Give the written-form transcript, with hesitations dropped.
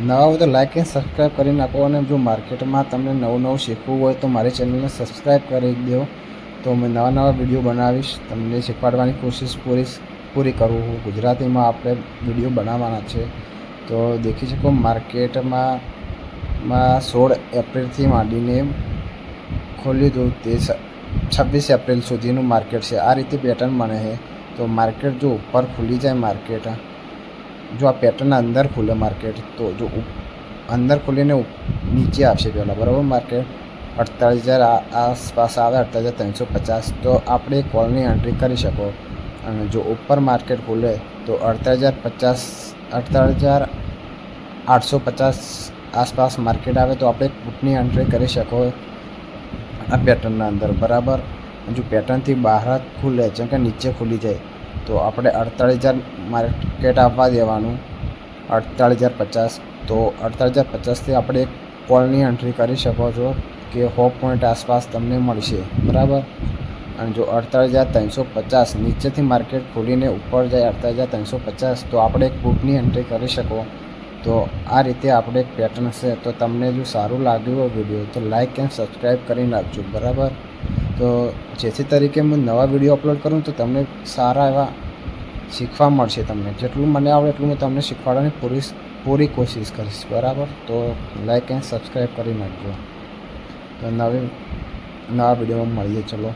નવા હોય તો લાઈક અને સબસ્ક્રાઈબ કરી નાખો, અને જો માર્કેટમાં તમને નવું શીખવું હોય તો મારી ચેનલને સબસ્ક્રાઈબ કરી દો. તો મેં નવા વિડીયો બનાવીશ, તમને શીખવાડવાની કોશિશ પૂરી કરું છું. ગુજરાતીમાં આપણે વિડીયો બનાવવાના છે. તો દેખી શકો માર્કેટમાં 16 એપ્રિલથી માંડીને ખોલ્યું હતું તે 26 એપ્રિલ સુધીનું માર્કેટ છે. આ રીતે પેટર્ન બને છે. તો માર્કેટ જો ઉપર ખુલી જાય, માર્કેટ જો આ પેટર્નના અંદર ખુલે માર્કેટ, તો જો અંદર ખુલીને નીચે આવશે પહેલાં, બરાબર. માર્કેટ 48,000 આસપાસ આવે, 48,350, તો આપણે કોલની એન્ટ્રી કરી શકો. અને જો ઉપર માર્કેટ ખુલે તો 48,850 આસપાસ માર્કેટ આવે તો આપણે પુટની એન્ટ્રી કરી શકો આ પેટર્નના અંદર, બરાબર. જો પેટર્નથી બહાર ખુલે, જેમ કે નીચે ખુલી જાય, તો આપણે 48,000 માર્કેટ આપવા દેવાનું, 48,050. તો 48,050થી આપણે એક કોલની એન્ટ્રી કરી શકો છો કે 100 પોઈન્ટ આસપાસ તમને મળશે, બરાબર. અને જો 48,350 નીચેથી માર્કેટ ખોલીને ઉપર જાય 48,350, તો આપણે એક પુટની એન્ટ્રી કરી શકો. તો આ રીતે આપણે એક પેટર્ન છે. તો તમને જો સારું લાગ્યું હોય વિડીયો તો લાઈક એન્ડ સબસ્ક્રાઈબ કરી નાખજો, બરાબર. તો જેથી તરીકે હું નવા વિડીયો અપલોડ કરું તો તમને સારા એવા શીખવા મળશે. તમને જેટલું મને આવડે એટલું હું તમને શીખવાડવાની પૂરી કોશિશ કરીશ, બરાબર. તો લાઈક એન્ડ સબસ્ક્રાઈબ કરી નાખજો. તો નવા વિડીયોમાં મળીએ. ચલો.